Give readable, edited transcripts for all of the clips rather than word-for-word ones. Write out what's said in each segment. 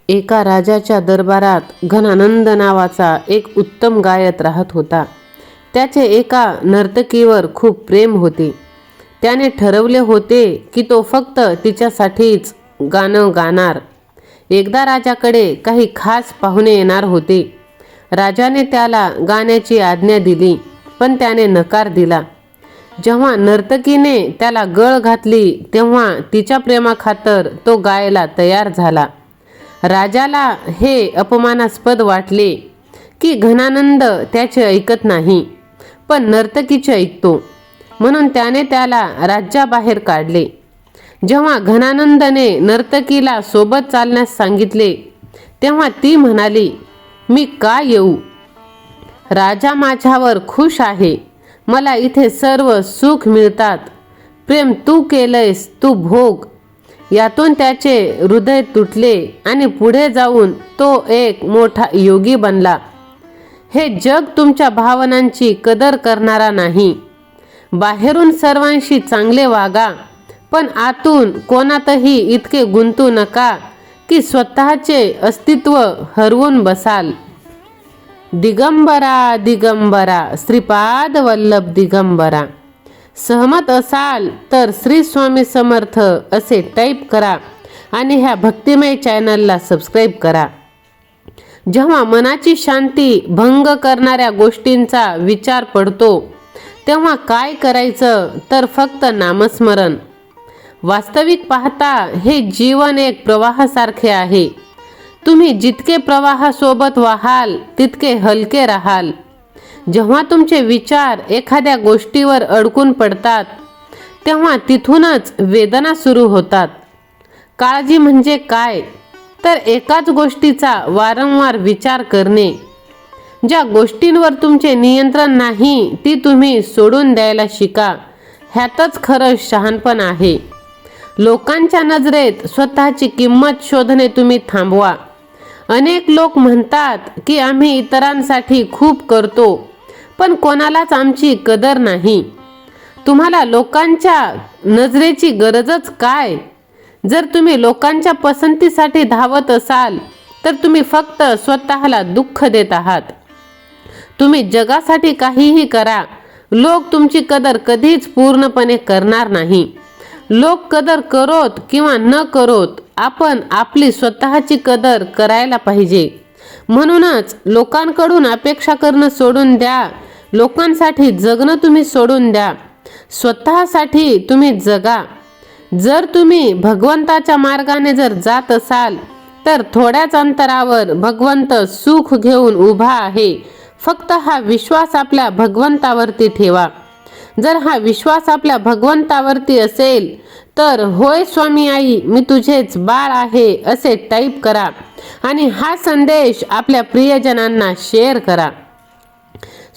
एका राजाच्या दरबारात घनानंद नावाचा एक उत्तम गायक राहत होता. त्याचे एका नर्तकीवर खूप प्रेम होते. त्याने ठरवले होते की तो फक्त तिच्यासाठीच गाणं गाणार. एकदा राजाकडे काही खास पाहुणे येणार होते. राजाने त्याला गाण्याची आज्ञा दिली, पण त्याने नकार दिला. जेव्हा नर्तकीने त्याला गळ घातली तेव्हा तिच्या प्रेमाखातर तो गायला तयार झाला. राजाला हे अपमानास्पद वाटले की घनानंद त्याचे ऐकत नाही, पण नर्तकीचे ऐकतो. म्हणून त्याने त्याला राज्याबाहेर काढले. जेव्हा घनानंदने नर्तकीला सोबत चालण्यास सांगितले तेव्हा ती म्हणाली, मी का येऊ? राजा माझ्यावर खुश आहे. मला इथे सर्व सुख मिळतात. प्रेम तू केलंयस, तू भोग. यातून त्याचे हृदय तुटले आणि पुढे जाऊन तो एक मोठा योगी बनला. हे जग तुमच्या भावनांची कदर करणारा नाही. बाहेरून सर्वांशी चांगले वागा, पण आतून कोणातही इतके गुंतू नका की स्वतःचे अस्तित्व हरवून बसाल. दिगंबरा दिगंबरा श्रीपाद वल्लभ दिगंबरा. सहमत असाल तर श्री स्वामी समर्थ असे टाईप करा आणि ह्या भक्तिमय चॅनलला सबस्क्राईब करा. जेव्हा मनाची शांती भंग करणाऱ्या गोष्टींचा विचार पडतो तेव्हा काय करायचं तर फक्त नामस्मरण. वास्तविक पाहता हे जीवन एक प्रवाहासारखे आहे. तुम्ही जितके प्रवाहासोबत वाहाल तितके हलके राहाल. जेव्हा तुमचे विचार एखाद्या गोष्टीवर अडकून पडतात तेव्हा तिथूनच वेदना सुरू होतात. काळजी म्हणजे काय तर एकाच गोष्टीचा वारंवार विचार करणे. ज्या गोष्टींवर तुमचे नियंत्रण नाही ती तुम्ही सोडून द्यायला शिका. ह्यातच खरं शहाणपण आहे. लोकांच्या नजरेत स्वतःची किंमत शोधणे तुम्ही थांबवा. अनेक लोक म्हणतात की आम्ही इतरांसाठी खूप करतो, पण कोणालाच आमची कदर नाही. तुम्हाला लोकांच्या नजरेची गरजच काय? जर तुम्ही लोकांच्या पसंतीसाठी धावत असाल तर तुम्ही फक्त स्वतःला दुःख देत आहात. तुम्ही जगासाठी काहीही करा, लोक तुमची कदर कधीच पूर्णपणे करणार नाही. लोक कदर करोत किंवा न करोत, आपण आपली स्वतःची कदर करायला पाहिजे. म्हणूनच लोकांकडून अपेक्षा करणं सोडून द्या. लोकांसाठी जगणं तुम्ही सोडून द्या. स्वतःसाठी तुम्ही जगा. जर तुम्ही भगवंताच्या मार्गाने जर जात असाल तर थोड्याच अंतरावर भगवंत सुख घेऊन उभा आहे. फक्त हा विश्वास आपल्या भगवंतावरती ठेवा. जर हा विश्वास आपल्या भगवंतावरती असेल तर होय स्वामी आई मी तुझेच बाळ आहे असे टाईप करा आणि हा संदेश आपल्या प्रियजनांना शेअर करा.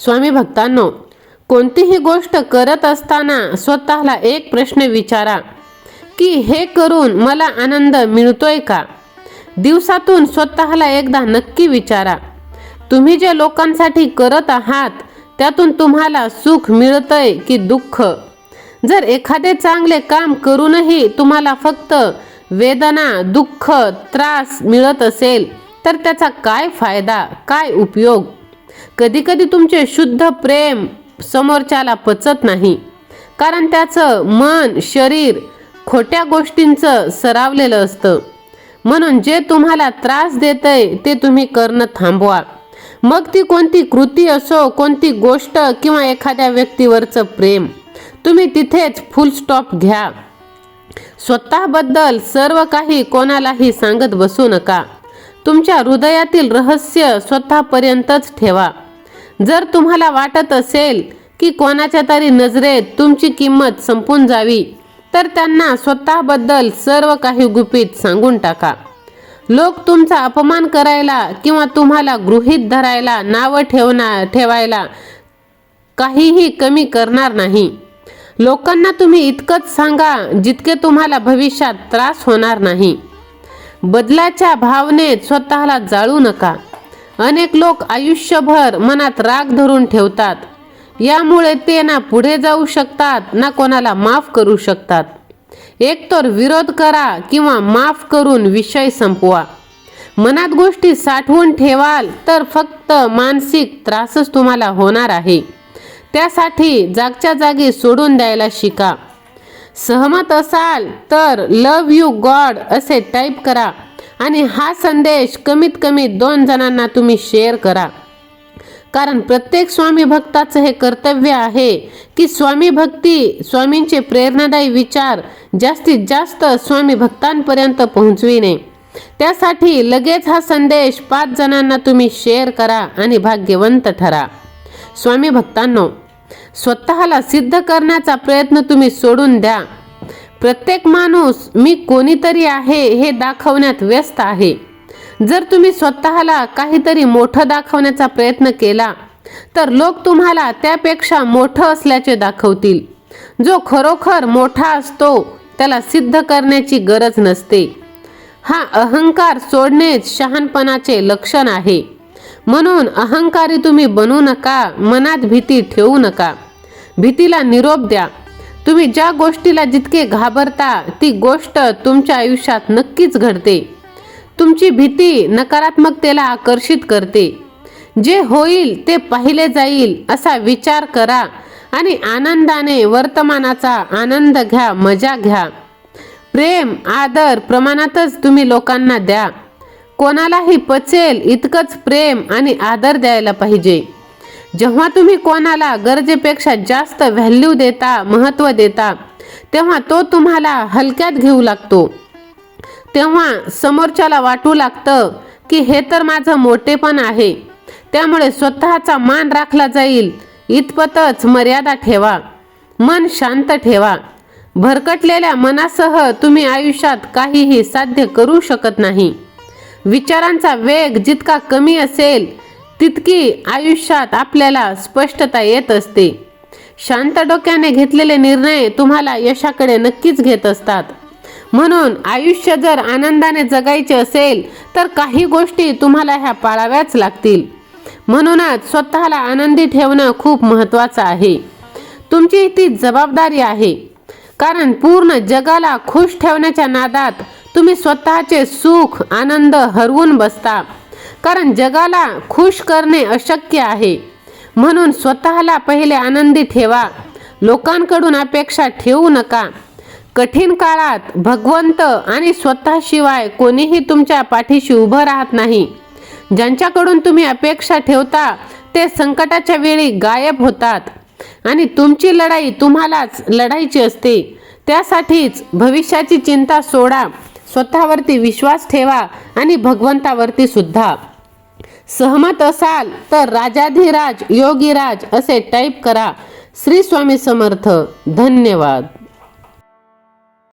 स्वामी भक्तांनो, कोणतीही गोष्ट करत असताना स्वतःला एक प्रश्न विचारा की हे करून मला आनंद मिळतोय का? दिवसातून स्वतःला एकदा नक्की विचारा, तुम्ही जे लोकांसाठी करत आहात त्यातून तुम्हाला सुख मिळतंय की दुःख? जर एखादे चांगले काम करूनही तुम्हाला फक्त वेदना, दुःख, त्रास मिळत असेल तर त्याचा काय फायदा, काय उपयोग? कधीकधी तुमचे शुद्ध प्रेम समोरच्याला पचत नाही, कारण त्याचं मन, शरीर खोट्या गोष्टींचं सरावलेलं असतं. म्हणून जे तुम्हाला त्रास देतंय ते तुम्ही करणं थांबवा. मग ती कोणती कृती असो, कोणती गोष्ट किंवा एखाद्या व्यक्तीवरचं प्रेम, तुम्ही तिथेच फुल स्टॉप घ्या. स्वतःबद्दल सर्व काही कोणालाही सांगत बसू नका. तुमच्या हृदयातील रहस्य स्वतःपर्यंतच ठेवा. जर तुम्हाला वाटत असेल की कोणाच्या तरी नजरेत तुमची किंमत संपून जावी तर त्यांना स्वतःबद्दल सर्व काही गुपित सांगून टाका. लोक तुमचा अपमान करायला किंवा तुम्हाला गृहीत धरायला, नावं ठेवायला काहीही कमी करणार नाही. लोकांना तुम्ही इतकंच सांगा जितके तुम्हाला भविष्यात त्रास होणार नाही. बदलाच्या भावनेत स्वतःला जाळू नका. अनेक लोक आयुष्यभर मनात राग धरून ठेवतात. यामुळे ते ना पुढे जाऊ शकतात ना कोणाला माफ करू शकतात. एकतर विरोध करा किंवा माफ करून विषय संपवा. मनात गोष्टी साठवून ठेवाल तर फक्त मानसिक त्रासच तुम्हाला होणार आहे. त्यासाठी जागच्या जागी सोडून द्यायला शिका. सहमत असाल तर लव्ह यू गॉड असे टाईप करा आणि हा संदेश कमीत कमी 2 जणांना तुम्ही शेअर करा. कारण प्रत्येक स्वामी भक्ताचं हे कर्तव्य आहे की स्वामी भक्ती, स्वामींचे प्रेरणादायी विचार जास्तीत जास्त स्वामी भक्तांपर्यंत पोहोचविणे. त्यासाठी लगेच हा संदेश 5 जणांना तुम्ही शेअर करा आणि भाग्यवंत ठरा. स्वामी भक्तांनो, स्वतःला सिद्ध करण्याचा प्रयत्न तुम्ही सोडून द्या. प्रत्येक माणूस मी कोणीतरी आहे हे दाखवण्यात व्यस्त आहे. जर तुम्ही स्वतःला काहीतरी मोठं दाखवण्याचा प्रयत्न केला तर लोक तुम्हाला त्यापेक्षा मोठं असल्याचे दाखवतील. जो खरोखर मोठा असतो त्याला सिद्ध करण्याची गरज नसते. हा अहंकार सोडणेच शहाणपणाचे लक्षण आहे. म्हणून अहंकारी तुम्ही बनू नका. मनात भीती ठेवू नका. भीतीला निरोप द्या. तुम्ही ज्या गोष्टीला जितके घाबरता ती गोष्ट तुमच्या आयुष्यात नक्कीच घडते. तुमची भीती नकारात्मकतेला आकर्षित करते. जे होईल ते पाहिले जाईल असा विचार करा आणि आनंदाने वर्तमानाचा आनंद घ्या, मजा घ्या. प्रेम, आदर प्रमाणातच तुम्ही लोकांना द्या. कोणालाही पचेल इतकंच प्रेम आणि आदर द्यायला पाहिजे. जेव्हा तुम्ही कोणाला गरजेपेक्षा जास्त व्हॅल्यू देता, महत्त्व देता, तेव्हा तो तुम्हाला हलक्यात घेऊ लागतो. तेव्हा समोरच्याला वाटू लागतं की हे तर माझं मोठेपण आहे, त्यामुळे स्वतःचा मान राखला जाईल. इतपतच मर्यादा ठेवा. मन शांत ठेवा. भरकटलेल्या मनासह तुम्ही आयुष्यात काहीही साध्य करू शकत नाही. विचारांचा वेग जितका कमी असेल तितकी आयुष्यात आपल्याला स्पष्टता येत असते. शांत डोक्याने घेतलेले निर्णय तुम्हाला यशाकडे नक्कीच घेत असतात. म्हणून आयुष्य जर आनंदाने जगायचे असेल तर काही गोष्टी तुम्हाला ह्या पाळाव्याच लागतील. म्हणूनच स्वतःला आनंदी ठेवणं खूप महत्त्वाचं आहे. तुमची ती जबाबदारी आहे. कारण पूर्ण जगाला खुश ठेवण्याच्या नादात तुम्ही स्वतःचे सुख, आनंद हरवून बसता. कारण जगाला खुश करणे अशक्य आहे. म्हणून स्वतःला पहिले आनंदी ठेवा. लोकांकडून अपेक्षा ठेवू नका. कठीण काळात भगवंत आणि स्वतःशिवाय कोणीही तुमच्या पाठीशी उभं राहत नाही. ज्यांच्याकडून तुम्ही अपेक्षा ठेवता ते संकटाच्या वेळी गायब होतात आणि तुमची लढाई तुम्हालाच लढायची असते. त्यासाठीच भविष्याची चिंता सोडा. स्वतःवरती विश्वास ठेवा आणि भगवंतावरती सुद्धा. सहमत असाल तर राजाधिराज योगीराज असे टाईप करा. श्री स्वामी समर्थ. धन्यवाद.